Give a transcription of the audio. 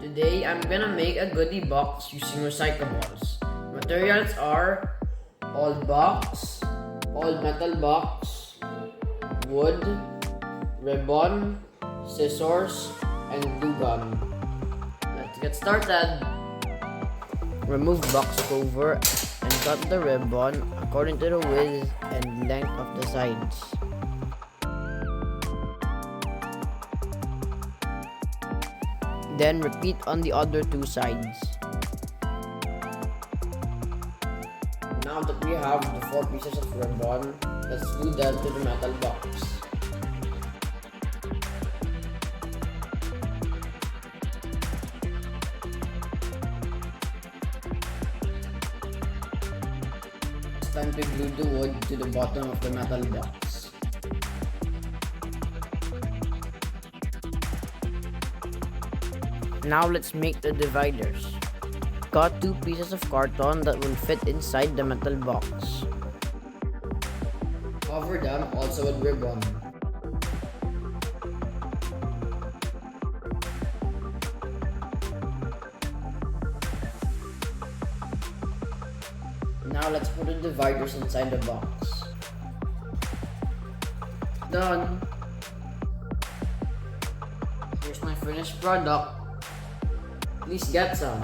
Today I'm gonna make a goodie box using recyclables. Materials are old box, old metal box, wood, ribbon, scissors, and glue gun. Let's get started. Remove box cover and cut the ribbon according to the width and length of the sides. Then repeat on the other two sides. Now that we have the 4 pieces of ribbon, let's glue them to the metal box. It's time to glue the wood to the bottom of the metal box. Now let's make the dividers. Cut 2 pieces of carton that will fit inside the metal box. Cover them also with ribbon. Now let's put the dividers inside the box. Done! Here's my finished product. Please get some.